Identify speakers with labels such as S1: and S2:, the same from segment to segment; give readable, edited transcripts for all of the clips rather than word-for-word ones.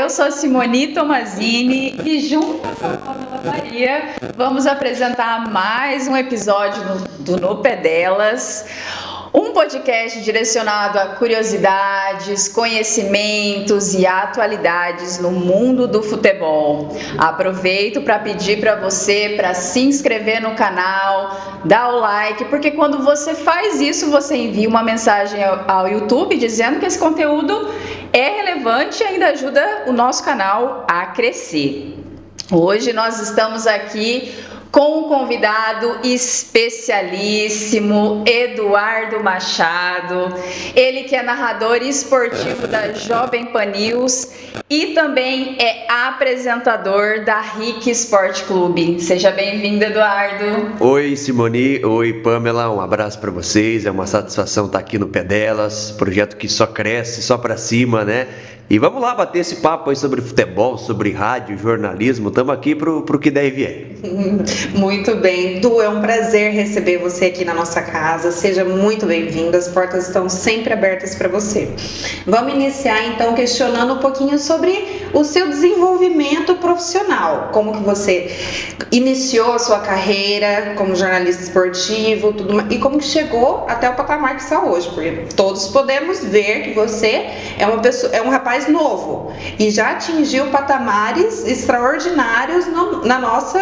S1: Eu sou Simoni Tomazini e junto com a Pamela Maria vamos apresentar mais um episódio do No Pé Delas, um podcast direcionado a curiosidades, conhecimentos e atualidades no mundo do futebol. Aproveito para pedir para você para se inscrever no canal, dar o like, porque quando você faz isso, você envia uma mensagem ao YouTube dizendo que esse conteúdo é relevante e ainda ajuda o nosso canal a crescer. Hoje nós estamos aqui com um convidado especialíssimo, Eduardo Machado, ele que é narrador esportivo da Jovem Pan News e também é apresentador da RIC Sport Clube. Seja bem-vindo, Eduardo.
S2: Oi, Simoni. Oi, Pamela. Um abraço para vocês. É uma satisfação estar aqui no Pé Delas, projeto que só cresce, só para cima, né? E vamos lá bater esse papo aí sobre futebol, sobre rádio, jornalismo. Estamos aqui pro que der e vier.
S3: Muito bem. Du, é um prazer receber você aqui na nossa casa. Seja muito bem-vindo. As portas estão sempre abertas para você. Vamos iniciar então questionando um pouquinho sobre o seu desenvolvimento profissional. Como que você iniciou a sua carreira como jornalista esportivo, e como que chegou até o patamar que está hoje. Porque todos podemos ver que você é um rapaz novo e já atingiu patamares extraordinários na nossa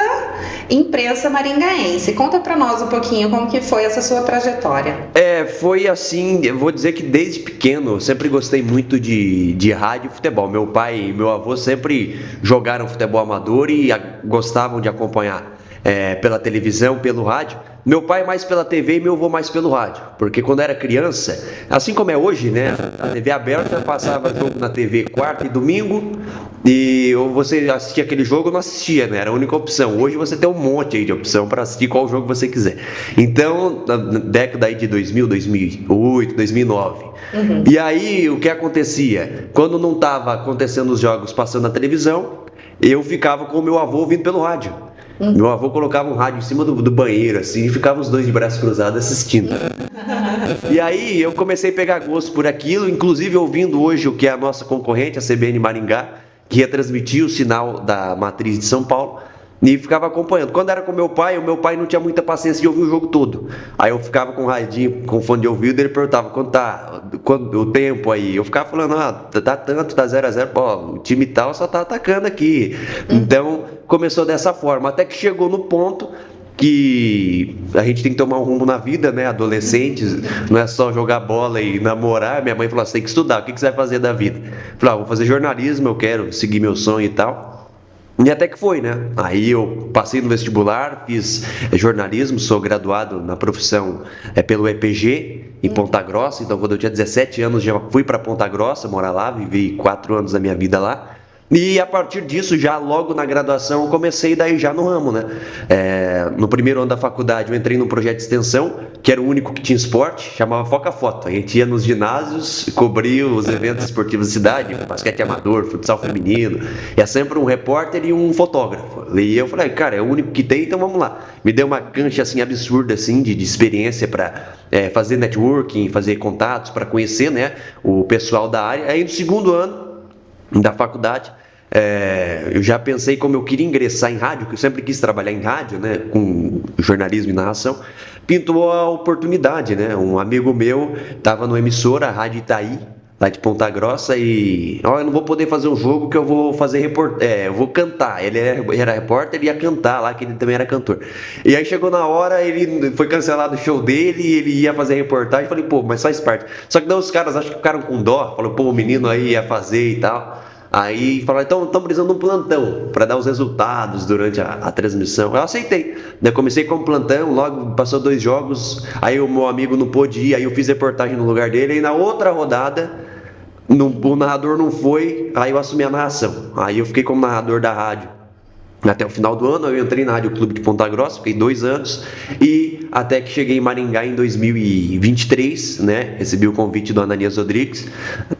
S3: imprensa maringaense. Conta pra nós um pouquinho como que foi essa sua trajetória.
S2: Foi assim, eu vou dizer que desde pequeno eu sempre gostei muito de rádio e futebol. Meu pai e meu avô sempre jogaram futebol amador e gostavam de acompanhar pela televisão, pelo rádio. Meu pai mais pela TV e meu avô mais pelo rádio, porque quando era criança, assim como é hoje, né, a TV aberta passava jogo na TV quarta e domingo, e ou você assistia aquele jogo ou não assistia, né, era a única opção. Hoje você tem um monte aí de opção para assistir qual jogo você quiser. Então, na década aí de 2000, 2008, 2009, e aí o que acontecia? Quando não estava acontecendo os jogos passando na televisão, eu ficava com o meu avô ouvindo pelo rádio. Meu avô colocava um rádio em cima do banheiro, assim, e ficava os dois de braços cruzados assistindo. E aí eu comecei a pegar gosto por aquilo, inclusive ouvindo hoje o que é a nossa concorrente, a CBN Maringá, que retransmitia o sinal da matriz de São Paulo, e ficava acompanhando. Quando era com o meu pai não tinha muita paciência de ouvir o jogo todo. Aí eu ficava com o radinho, com fone de ouvido, e ele perguntava quanto o tempo aí. Eu ficava falando, tá tanto, tá 0-0, pô, o time tal só tá atacando aqui. Então começou dessa forma, até que chegou no ponto que a gente tem que tomar um rumo na vida, né? Adolescentes, não é só jogar bola e namorar. Minha mãe falou, você tem que estudar, o que você vai fazer da vida? Eu falei, vou fazer jornalismo, eu quero seguir meu sonho e tal. E até que foi, né? Aí eu passei no vestibular, fiz jornalismo, sou graduado na profissão pelo EPG, em Ponta Grossa. Então, quando eu tinha 17 anos, já fui para Ponta Grossa morar lá, vivi 4 anos da minha vida lá. E a partir disso, já logo na graduação, eu comecei daí já no ramo, né? No primeiro ano da faculdade, eu entrei num projeto de extensão, que era o único que tinha esporte, chamava Foca Foto. A gente ia nos ginásios, cobria os eventos esportivos da cidade, basquete amador, futsal feminino. É sempre um repórter e um fotógrafo. E eu falei, cara, é o único que tem, então vamos lá. Me deu uma cancha assim absurda assim de experiência para fazer networking, fazer contatos, para conhecer, né, o pessoal da área. Aí no segundo ano da faculdade, eu já pensei como eu queria ingressar em rádio, que eu sempre quis trabalhar em rádio, né, com jornalismo e narração. Pintou a oportunidade, né? Um amigo meu estava numa emissora, a Rádio Itaí, lá de Ponta Grossa, e eu não vou poder fazer um jogo que eu vou fazer eu vou cantar. Ele era repórter, ele ia cantar lá, que ele também era cantor. E aí chegou na hora, ele foi cancelado o show dele, ele ia fazer reportagem. Falei, pô, mas faz parte. Só que daí os caras acho que ficaram com dó, falou, pô, o menino aí ia fazer e tal. Aí falaram, então estamos precisando de um plantão para dar os resultados durante a transmissão. Eu aceitei, né? Comecei com plantão, logo passou 2 jogos, aí o meu amigo não pôde ir, aí eu fiz reportagem no lugar dele, e na outra rodada o narrador não foi, aí eu assumi a narração. Aí eu fiquei como narrador da rádio até o final do ano. Eu entrei na Rádio Clube de Ponta Grossa, fiquei 2 anos, e até que cheguei em Maringá em 2023, né? Recebi o convite do Ananias Rodrigues,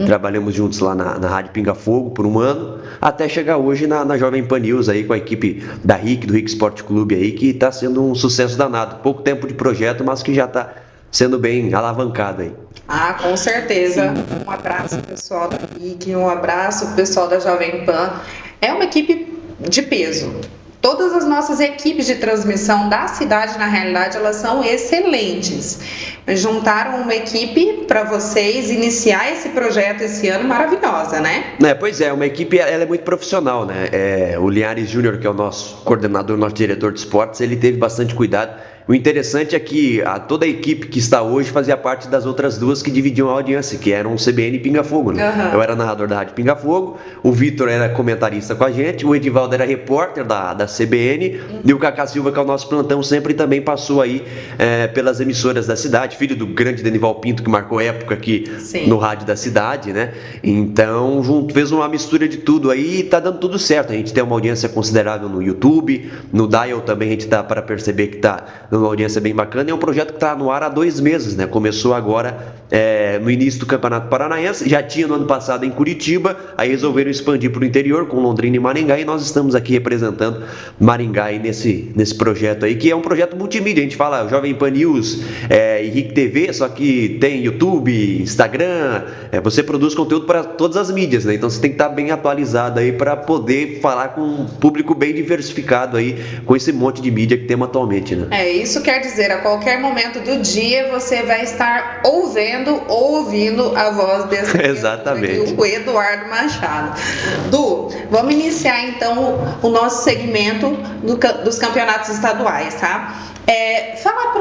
S2: trabalhamos juntos lá na Rádio Pinga Fogo por 1 ano, até chegar hoje na Jovem Pan News aí com a equipe da RIC, do RIC Sport Clube aí, que está sendo um sucesso danado. Pouco tempo de projeto, mas que já está sendo bem alavancado aí.
S3: Ah, com certeza. Um abraço pessoal da PIC, um abraço pessoal da Jovem Pan. É uma equipe de peso. Todas as nossas equipes de transmissão da cidade, na realidade, elas são excelentes. Juntaram uma equipe para vocês iniciar esse projeto esse ano maravilhosa, né?
S2: Pois é, uma equipe, ela é muito profissional, né? O Linhares Júnior, que é o nosso coordenador, nosso diretor de esportes, ele teve bastante cuidado. O interessante é que toda a equipe que está hoje fazia parte das outras duas que dividiam a audiência, que eram o CBN e Pinga Fogo, né?
S3: Uhum.
S2: Eu era narrador da Rádio Pinga Fogo, o Vitor era comentarista com a gente, o Edivaldo era repórter da CBN, e o Cacá Silva, que é o nosso plantão, sempre também passou aí pelas emissoras da cidade, filho do grande Denival Pinto, que marcou época aqui
S3: Sim.
S2: no rádio da cidade, né? Então, fez uma mistura de tudo aí e tá dando tudo certo. A gente tem uma audiência considerável no YouTube, no Dial também a gente dá para perceber que tá uma audiência bem bacana. É um projeto que está no ar há 2 meses, né? Começou agora no início do Campeonato Paranaense, já tinha no ano passado em Curitiba, aí resolveram expandir para o interior com Londrina e Maringá, e nós estamos aqui representando Maringá aí nesse projeto aí, que é um projeto multimídia. A gente fala Jovem Pan News, Henrique TV, só que tem YouTube, Instagram, você produz conteúdo para todas as mídias, né? Então você tem que estar bem atualizado aí para poder falar com um público bem diversificado aí, com esse monte de mídia que temos atualmente, né?
S3: Isso quer dizer, a qualquer momento do dia você vai estar ouvindo ou ouvindo a voz desse
S2: Exatamente.
S3: o Eduardo Machado. Du, vamos iniciar então o nosso segmento dos campeonatos estaduais, tá? Fala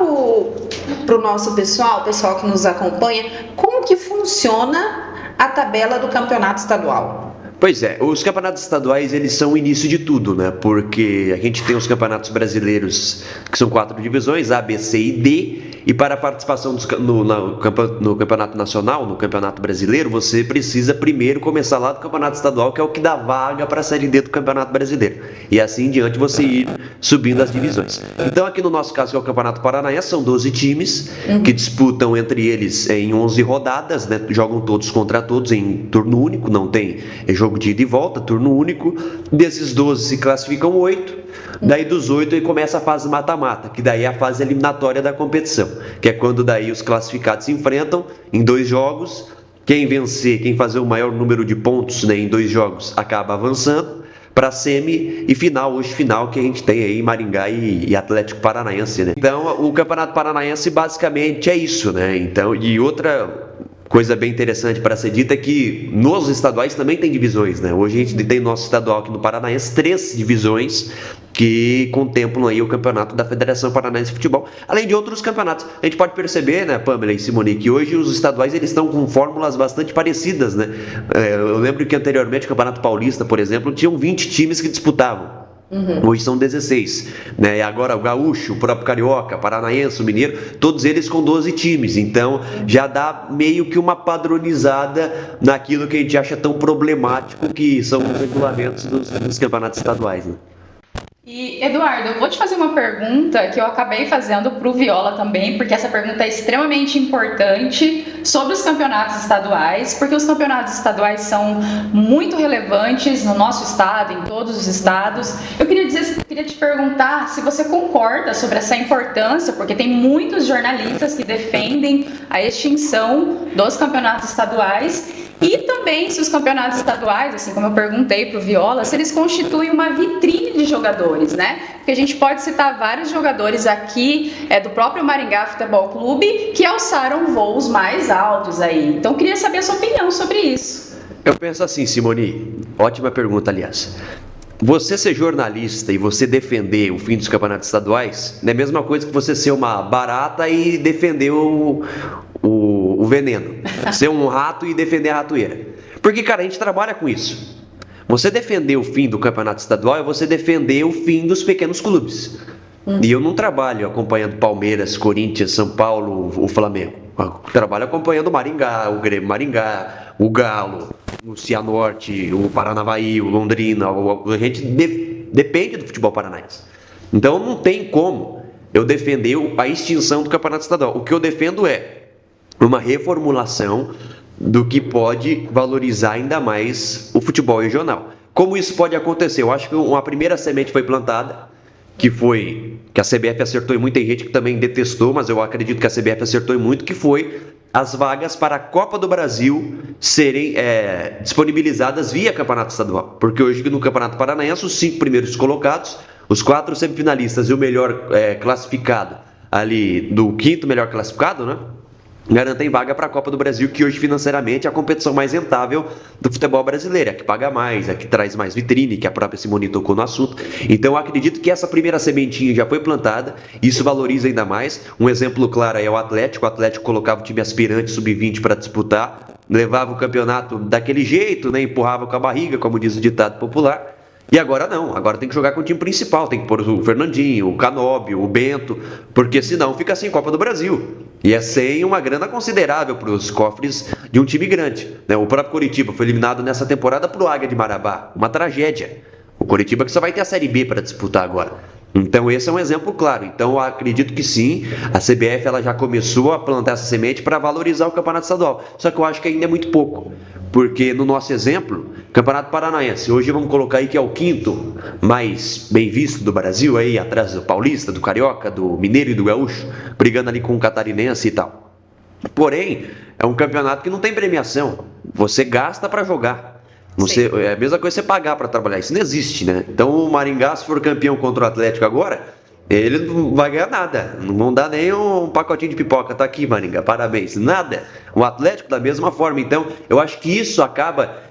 S3: pro nosso pessoal que nos acompanha, como que funciona a tabela do campeonato estadual?
S2: Pois é, os campeonatos estaduais, eles são o início de tudo, né? Porque a gente tem os campeonatos brasileiros, que são 4 divisões, A, B, C e D, e para a participação no campeonato nacional, no campeonato brasileiro, você precisa primeiro começar lá do campeonato estadual, que é o que dá vaga para a Série D do campeonato brasileiro. E assim em diante você ir subindo as divisões. Então aqui no nosso caso, que é o campeonato paranaense, são 12 times que disputam entre eles em 11 rodadas, né? Jogam todos contra todos em turno único, não tem jogo de ida e volta, turno único. Desses 12 se classificam 8, daí dos 8 aí começa a fase mata-mata, que daí é a fase eliminatória da competição, que é quando daí os classificados se enfrentam em 2 jogos, quem vencer, quem fazer o maior número de pontos, né, em 2 jogos acaba avançando para semi e final, hoje final, que a gente tem aí Maringá e Atlético Paranaense, né? Então o Campeonato Paranaense basicamente é isso, né? Então, e outra coisa bem interessante para ser dita é que nos estaduais também tem divisões, né? Hoje a gente tem nosso estadual aqui no Paranaense 3 divisões que contemplam aí o campeonato da Federação Paranaense de Futebol, além de outros campeonatos. A gente pode perceber, né, Pamela e Simone, que hoje os estaduais eles estão com fórmulas bastante parecidas, né? Eu lembro que anteriormente o Campeonato Paulista, por exemplo, tinham 20 times que disputavam. Hoje são 16, né? E agora o Gaúcho, o próprio Carioca, Paranaense, o Mineiro, todos eles com 12 times. Então já dá meio que uma padronizada naquilo que a gente acha tão problemático que são os regulamentos dos campeonatos estaduais, né?
S1: E, Eduardo, eu vou te fazer uma pergunta que eu acabei fazendo para o Viola também, porque essa pergunta é extremamente importante sobre os campeonatos estaduais, porque os campeonatos estaduais são muito relevantes no nosso estado, em todos os estados. Eu queria te perguntar se você concorda sobre essa importância, porque tem muitos jornalistas que defendem a extinção dos campeonatos estaduais. E também se os campeonatos estaduais, assim como eu perguntei para o Viola, se eles constituem uma vitrine de jogadores, né? Porque a gente pode citar vários jogadores aqui do próprio Maringá Futebol Clube que alçaram voos mais altos aí. Então eu queria saber a sua opinião sobre isso.
S2: Eu penso assim, Simone, ótima pergunta, aliás. Você ser jornalista e você defender o fim dos campeonatos estaduais não é a mesma coisa que você ser uma barata e defender o veneno. Ser um rato e defender a ratoeira. Porque, cara, a gente trabalha com isso. Você defender o fim do campeonato estadual é você defender o fim dos pequenos clubes. E eu não trabalho acompanhando Palmeiras, Corinthians, São Paulo, o Flamengo. Eu trabalho acompanhando o Maringá, o Grêmio Maringá, o Galo, o Cianorte, o Paranavaí, o Londrina. A gente depende do futebol paranaense. Então não tem como eu defender a extinção do campeonato estadual. O que eu defendo é uma reformulação do que pode valorizar ainda mais o futebol regional. Como isso pode acontecer? Eu acho que uma primeira semente foi plantada, que foi, que a CBF acertou em muito, tem gente que também detestou, mas eu acredito que a CBF acertou em muito, que foi as vagas para a Copa do Brasil serem disponibilizadas via Campeonato Estadual. Porque hoje no Campeonato Paranaense, os 5 primeiros colocados, os 4 semifinalistas e o melhor classificado ali, do 5º melhor classificado, né? Garantem vaga para a Copa do Brasil, que hoje financeiramente é a competição mais rentável do futebol brasileiro, é a que paga mais, é a que traz mais vitrine, que a própria Simone tocou no assunto. Então eu acredito que essa primeira sementinha já foi plantada, isso valoriza ainda mais. Um exemplo claro é o Atlético colocava o time aspirante sub-20 para disputar, levava o campeonato daquele jeito, né? Empurrava com a barriga, como diz o ditado popular. E agora não, agora tem que jogar com o time principal, tem que pôr o Fernandinho, o Canóbio, o Bento, porque senão fica sem Copa do Brasil. E é sem uma grana considerável para os cofres de um time grande, né? O próprio Coritiba foi eliminado nessa temporada para o Águia de Marabá, uma tragédia. O Coritiba que só vai ter a Série B para disputar agora. Então esse é um exemplo claro. Então eu acredito que sim, a CBF ela já começou a plantar essa semente para valorizar o Campeonato Estadual. Só que eu acho que ainda é muito pouco. Porque no nosso exemplo, Campeonato Paranaense, hoje vamos colocar aí que é o 5º mais bem visto do Brasil, aí atrás do Paulista, do Carioca, do Mineiro e do Gaúcho, brigando ali com o Catarinense e tal. Porém, é um campeonato que não tem premiação, você gasta para jogar. É a mesma coisa você pagar para trabalhar, isso não existe, né? Então o Maringá, se for campeão contra o Atlético agora, ele não vai ganhar nada, não vão dar nem um pacotinho de pipoca, tá aqui Maringá, parabéns, nada. O Atlético da mesma forma, então eu acho que isso acaba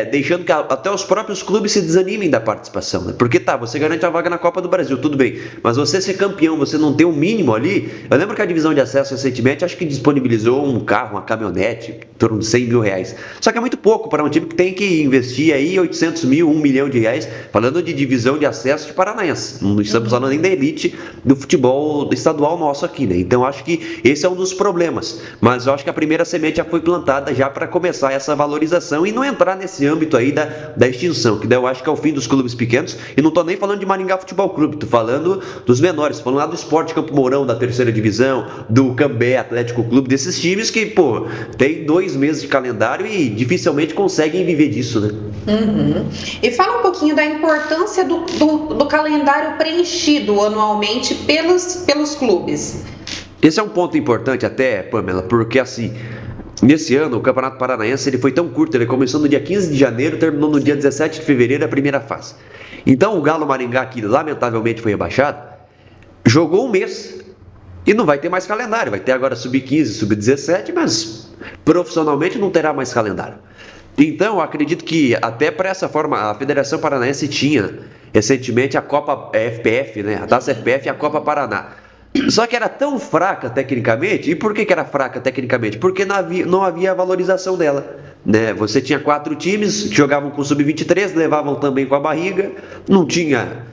S2: deixando que até os próprios clubes se desanimem da participação, né? Porque você garante a vaga na Copa do Brasil, tudo bem, mas você ser campeão, você não ter um mínimo ali. Eu lembro que a divisão de acesso recentemente, acho que disponibilizou um carro, uma caminhonete, em torno de 100 mil reais, só que é muito pouco para um time que tem que investir aí 800 mil, 1 milhão de reais, falando de divisão de acesso de Paranaense, não estamos falando nem da elite do futebol estadual nosso aqui, né? Então acho que esse é um dos problemas, mas eu acho que a primeira semente já foi plantada já para começar essa valorização e não entrar nesse âmbito aí da extinção, que daí eu acho que é o fim dos clubes pequenos, e não tô nem falando de Maringá Futebol Clube, tô falando dos menores, tô falando lá do Sport Campo Mourão da 3ª divisão, do Cambé Atlético Clube, desses times que, tem 2 meses de calendário e dificilmente conseguem viver disso, né?
S3: Uhum. E fala um pouquinho da importância do calendário preenchido anualmente pelos clubes.
S2: Esse é um ponto importante até, Pamela, porque assim, nesse ano o Campeonato Paranaense ele foi tão curto, ele começou no dia 15 de janeiro, terminou no dia 17 de fevereiro a primeira fase. Então o Galo Maringá, que lamentavelmente foi rebaixado, jogou um mês e não vai ter mais calendário, vai ter agora sub-15, sub-17, mas profissionalmente não terá mais calendário. Então eu acredito que até para essa forma a Federação Paranaense tinha recentemente a Copa FPF, né? A Taça FPF e a Copa Paraná. Só que era tão fraca tecnicamente. E por que era fraca tecnicamente? Porque não havia valorização dela, né? Você tinha 4 times que jogavam com sub-23, levavam também com a barriga, não tinha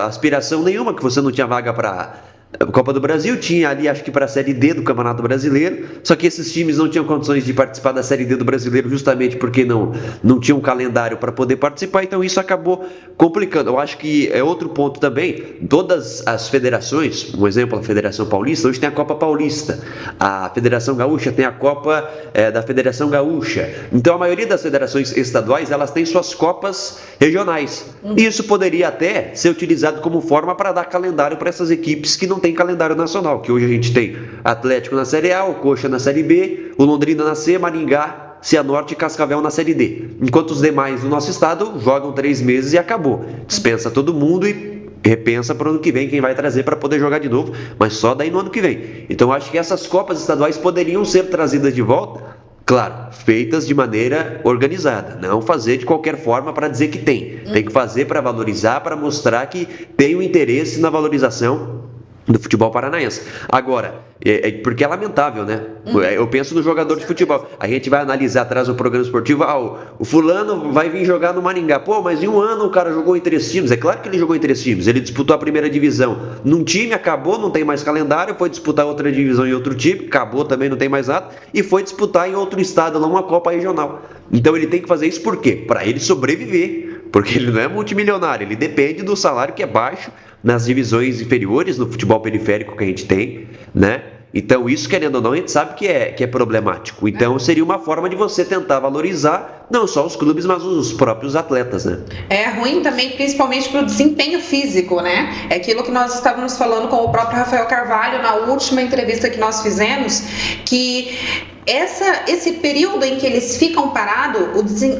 S2: aspiração nenhuma, que você não tinha vaga para Copa do Brasil, tinha ali acho que para a Série D do Campeonato Brasileiro, só que esses times não tinham condições de participar da Série D do Brasileiro justamente porque não tinham um calendário para poder participar, então isso acabou complicando. Eu acho que é outro ponto também, todas as federações, um exemplo, a Federação Paulista, hoje tem a Copa Paulista, a Federação Gaúcha tem a Copa da Federação Gaúcha, então a maioria das federações estaduais, elas têm suas copas regionais, e isso poderia até ser utilizado como forma para dar calendário para essas equipes que não tem calendário nacional, que hoje a gente tem Atlético na Série A, o Coxa na Série B, o Londrina na C, Maringá, Cianorte e Cascavel na Série D. Enquanto os demais do nosso estado jogam 3 meses e acabou. Dispensa todo mundo e repensa para o ano que vem quem vai trazer para poder jogar de novo, mas só daí no ano que vem. Então eu acho que essas Copas estaduais poderiam ser trazidas de volta, claro, feitas de maneira organizada, não fazer de qualquer forma para dizer que tem que fazer para valorizar, para mostrar que tem um interesse na valorização do futebol paranaense. Agora, porque é lamentável, né? Eu penso no jogador de futebol. A gente vai analisar atrás do programa esportivo, o fulano vai vir jogar no Maringá. Mas em um ano o cara jogou em 3 times. É claro que ele jogou em 3 times. Ele disputou a primeira divisão num time, acabou, não tem mais calendário, foi disputar outra divisão em outro time, acabou também, não tem mais nada, e foi disputar em outro estado, lá uma Copa Regional. Então ele tem que fazer isso por quê? Para ele sobreviver, porque ele não é multimilionário, ele depende do salário que é baixo nas divisões inferiores, no futebol periférico que a gente tem, né? Então isso, querendo ou não, a gente sabe que é problemático. Então seria uma forma de você tentar valorizar não só os clubes, mas os próprios atletas, né?
S3: É ruim também, principalmente para o desempenho físico, né? É aquilo que nós estávamos falando com o próprio Rafael Carvalho na última entrevista que nós fizemos, que esse período em que eles ficam parados,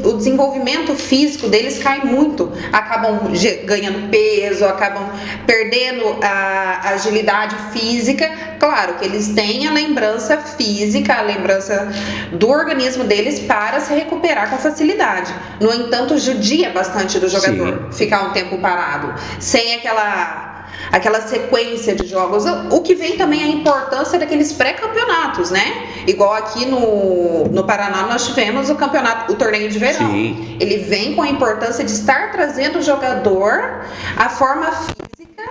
S3: o desenvolvimento físico deles cai muito, acabam ganhando peso, acabam perdendo a agilidade física. Claro que eles têm a lembrança física, a lembrança do organismo deles para se recuperar com facilidade. No entanto, judia bastante do jogador ficar um tempo parado, sem aquela sequência de jogos, o que vem também a importância daqueles pré-campeonatos, né? Igual aqui no Paraná nós tivemos o torneio de verão.
S2: Sim.
S3: Ele vem com a importância de estar trazendo o jogador a forma física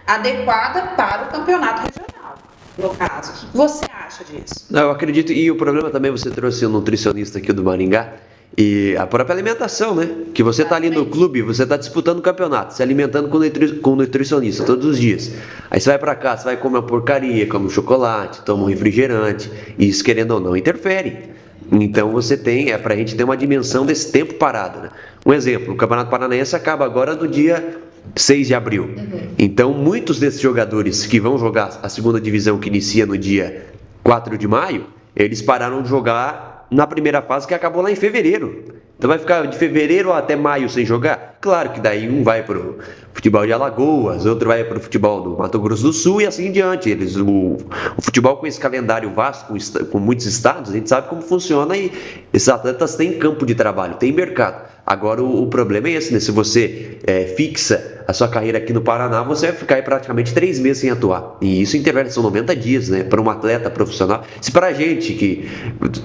S3: adequada para o campeonato regional, no caso. O que você acha disso?
S2: Eu acredito, e o problema também, você trouxe um nutricionista aqui do Maringá, e a própria alimentação, né? Que você está ali no clube, você está disputando o campeonato, se alimentando com o nutricionista todos os dias. Aí você vai para cá, você vai comer uma porcaria, come um chocolate, toma um refrigerante, e isso, querendo ou não, interfere. Então você tem, pra gente ter uma dimensão desse tempo parado, né? Um exemplo, o Campeonato Paranaense acaba agora no dia 6 de abril. Então muitos desses jogadores que vão jogar a segunda divisão, que inicia no dia 4 de maio, eles pararam de jogar na primeira fase, que acabou lá em fevereiro. Então vai ficar de fevereiro até maio sem jogar? Claro que daí um vai pro futebol de Alagoas, outro vai pro futebol do Mato Grosso do Sul e assim em diante. O futebol com esse calendário vasto, com muitos estados, a gente sabe como funciona e esses atletas têm campo de trabalho, têm mercado. Agora o problema é esse, né? Se você fixa a sua carreira aqui no Paraná, você vai ficar aí praticamente 3 meses sem atuar. E isso intervém, são 90 dias, né? Para um atleta profissional. Se pra gente que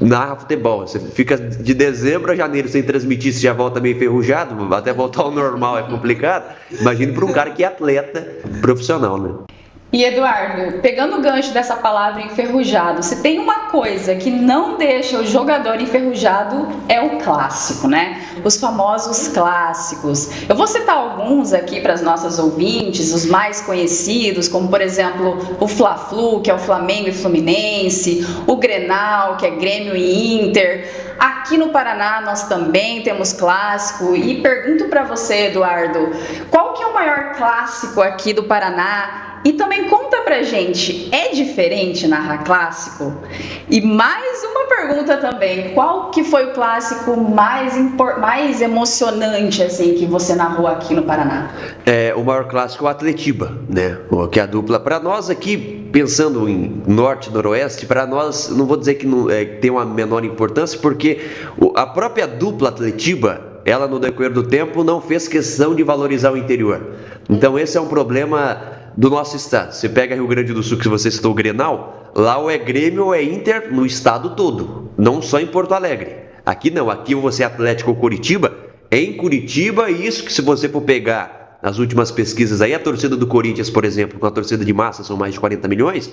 S2: narra futebol, você fica de dezembro a janeiro sem transmitir, se já volta meio enferrujado, até voltar ao normal é complicado. Imagine para um cara que é atleta profissional, né?
S1: E Eduardo, pegando o gancho dessa palavra enferrujado, se tem uma coisa que não deixa o jogador enferrujado é o clássico, né? Os famosos clássicos. Eu vou citar alguns aqui para as nossas ouvintes, os mais conhecidos, como por exemplo o Fla-Flu, que é o Flamengo e Fluminense, o Grenal, que é Grêmio e Inter. Aqui no Paraná nós também temos clássico e pergunto para você, Eduardo, qual que é o maior clássico aqui do Paraná? E também conta pra gente, é diferente narrar clássico? E mais uma pergunta também, qual que foi o clássico mais emocionante assim que você narrou aqui no Paraná?
S2: O maior clássico é o Atletiba, né? Que é a dupla. Para nós aqui, pensando em norte e noroeste, para nós, não vou dizer que tem uma menor importância, porque a própria dupla Atletiba, ela no decorrer do tempo não fez questão de valorizar o interior. Então esse é um problema do nosso estado. Você pega Rio Grande do Sul, que você citou o Grenal, lá ou é Grêmio ou é Inter no estado todo, não só em Porto Alegre. Aqui não, aqui você é Atlético ou Curitiba, é em Curitiba, e isso que se você for pegar as últimas pesquisas aí, a torcida do Corinthians, por exemplo, com a torcida de massa, são mais de 40 milhões,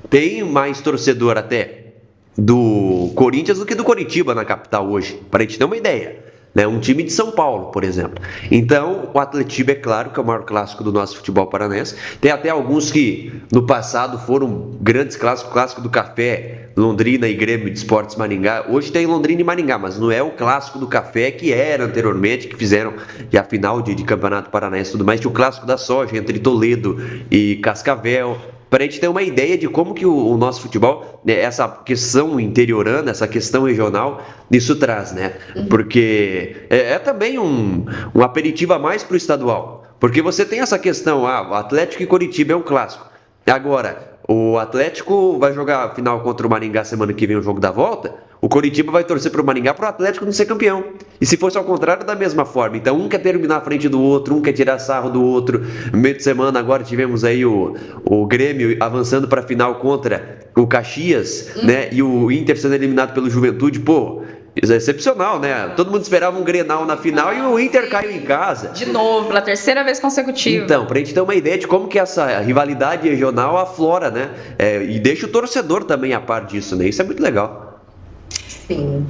S2: tem mais torcedor até do Corinthians do que do Curitiba na capital hoje, para a gente ter uma ideia. Um time de São Paulo, por exemplo. Então, o Atletiba, é claro, que é o maior clássico do nosso futebol paranaense. Tem até alguns que no passado foram grandes clássicos, clássico do Café, Londrina e Grêmio de Esportes Maringá. Hoje tem Londrina e Maringá, mas não é o clássico do Café que era anteriormente, que fizeram a final de campeonato paranaense e tudo mais. Tinha o clássico da soja entre Toledo e Cascavel. Para a gente ter uma ideia de como que o nosso futebol, essa questão interiorana, essa questão regional, isso traz, né? Porque é também um aperitivo a mais para o estadual. Porque você tem essa questão, o Atlético e Coritiba é um clássico. Agora, o Atlético vai jogar a final contra o Maringá semana que vem, o jogo da volta. O Coritiba vai torcer para o Maringá, para o Atlético não ser campeão. E se fosse ao contrário, da mesma forma. Então um quer terminar à frente do outro, um quer tirar sarro do outro. No meio de semana agora tivemos aí o Grêmio avançando para a final contra o Caxias, né? E o Inter sendo eliminado pelo Juventude. Pô, isso é excepcional, né? Todo mundo esperava um Grenal na final e o Inter caiu em casa.
S1: De novo, pela terceira vez consecutiva.
S2: Então, pra gente ter uma ideia de como que essa rivalidade regional aflora, né? E deixa o torcedor também a par disso, né? Isso é muito legal.
S3: Sim.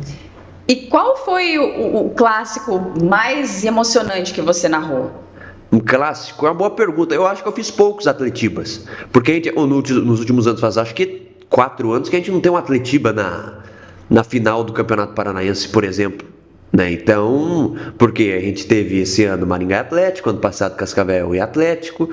S1: E qual foi o clássico mais emocionante que você narrou?
S2: Um clássico? É uma boa pergunta. Eu acho que eu fiz poucos Atletibas. Porque nos últimos anos, acho que 4 anos que a gente não tem um Atletiba na final do Campeonato Paranaense, por exemplo. Né? Então, porque a gente teve esse ano Maringá e Atlético, ano passado Cascavel e Atlético,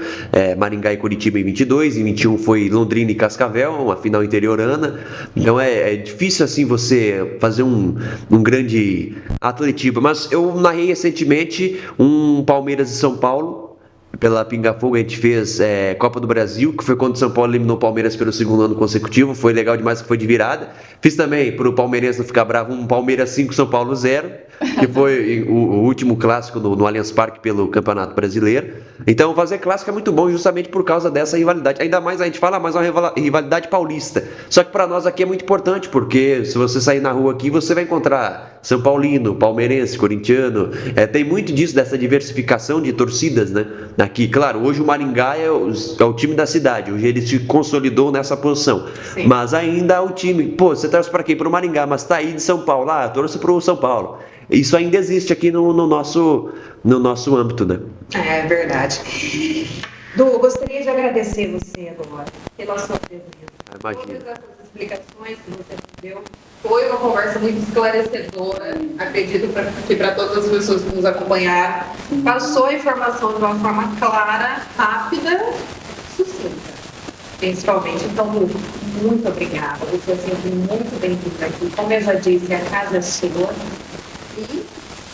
S2: Maringá e Curitiba em 22, em 21 foi Londrina e Cascavel, uma final interiorana. Então é difícil assim você fazer um grande Atletiba, mas eu narrei recentemente um Palmeiras e São Paulo. Pela Pinga Fogo a gente fez Copa do Brasil, que foi quando o São Paulo eliminou o Palmeiras pelo 2º ano consecutivo, foi legal demais, que foi de virada. Fiz também, para o palmeirense não ficar bravo, um Palmeiras 5, São Paulo 0, que foi o último clássico no Allianz Parque pelo Campeonato Brasileiro. Então fazer clássico é muito bom justamente por causa dessa rivalidade. Ainda mais a gente fala, mas é uma rivalidade paulista. Só que para nós aqui é muito importante, porque se você sair na rua aqui, você vai encontrar São Paulino, palmeirense, corintiano. Tem muito disso, dessa diversificação de torcidas, né? Aqui, claro, hoje o Maringá é o time da cidade, hoje ele se consolidou nessa posição. Sim. Mas ainda é o time, pô, você torce para quem? Para o Maringá, mas tá aí de São Paulo, torce para o São Paulo. Isso ainda existe aqui no nosso âmbito, né?
S3: É verdade. Du, gostaria de agradecer você agora pela sua presença.
S2: Imagina.
S3: Todas essas explicações que você deu. Foi uma conversa muito esclarecedora, acredito que para todas as pessoas que nos acompanharam. Passou a informação de uma forma clara, rápida, sucinta, principalmente. Então, Lu, muito obrigada. Você é sempre muito bem-vinda aqui. Como eu já disse, a casa é sua. E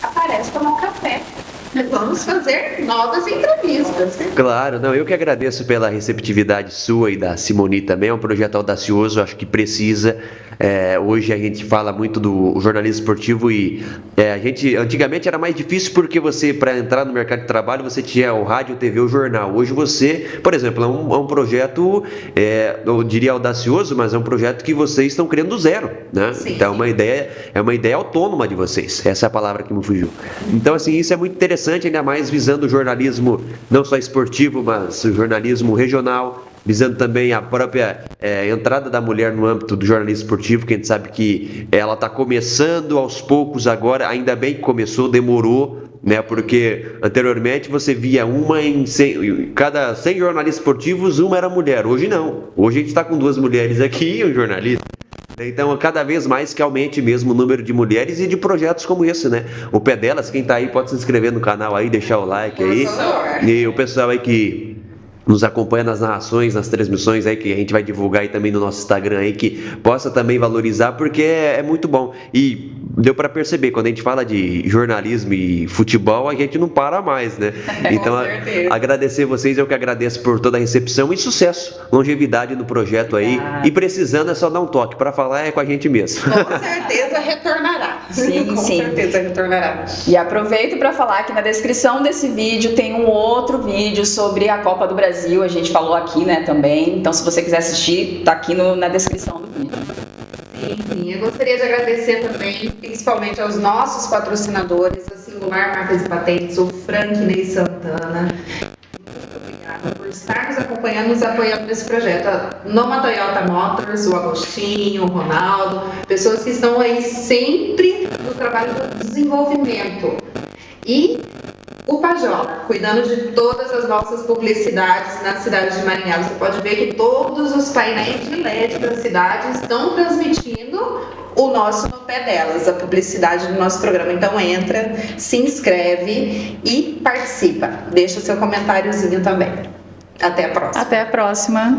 S3: aparece tomar um café. Vamos fazer novas entrevistas.
S2: Claro, não, eu que agradeço pela receptividade sua e da Simoni também. É um projeto audacioso, acho que precisa. Hoje a gente fala muito do jornalismo esportivo e a gente antigamente era mais difícil porque você, para entrar no mercado de trabalho, você tinha o rádio, o TV, o jornal. Hoje você, por exemplo, é um projeto, eu diria audacioso, mas é um projeto que vocês estão criando do zero, né? Sim. Então é uma ideia autônoma de vocês. Essa é a palavra que me fugiu. Então assim, isso é muito interessante, ainda mais visando o jornalismo não só esportivo, mas o jornalismo regional, visando também a própria entrada da mulher no âmbito do jornalismo esportivo, que a gente sabe que ela está começando aos poucos agora, ainda bem que começou, demorou, né? Porque anteriormente você via cada 100 jornalistas esportivos, uma era mulher. Hoje não. Hoje a gente está com 2 mulheres aqui e um jornalista. Então, cada vez mais que aumente mesmo o número de mulheres e de projetos como esse, né? O Pé Delas, quem tá aí pode se inscrever no canal aí, deixar o like aí. E o pessoal aí que nos acompanha nas narrações, nas transmissões aí, que a gente vai divulgar aí também no nosso Instagram aí, que possa também valorizar, porque é muito bom. E deu para perceber, quando a gente fala de jornalismo e futebol, a gente não para mais, né? Então, agradecer vocês, eu que agradeço por toda a recepção e sucesso, longevidade no projeto aí. E precisando é só dar um toque, para falar é com a gente mesmo.
S3: Com certeza retornará.
S1: Sim,
S3: com certeza retornará.
S1: E aproveito para falar que na descrição desse vídeo tem um outro vídeo sobre a Copa do Brasil, a gente falou aqui, né, também. Então, se você quiser assistir, tá aqui na descrição do vídeo.
S3: Enfim, eu gostaria de agradecer também, principalmente aos nossos patrocinadores, a Singular Marcas e Patentes, o Franklin Santana. Muito obrigada por estar nos acompanhando, nos apoiando nesse projeto. A Noma Toyota Motors, o Agostinho, o Ronaldo, pessoas que estão aí sempre no trabalho do desenvolvimento. E o Pajola, cuidando de todas as nossas publicidades na cidade de Maringá. Você pode ver que todos os painéis de LED da cidade estão transmitindo o nosso No Pé Delas, a publicidade do nosso programa. Então entra, se inscreve e participa. Deixa o seu comentáriozinho também. Até a próxima.
S1: Até a próxima.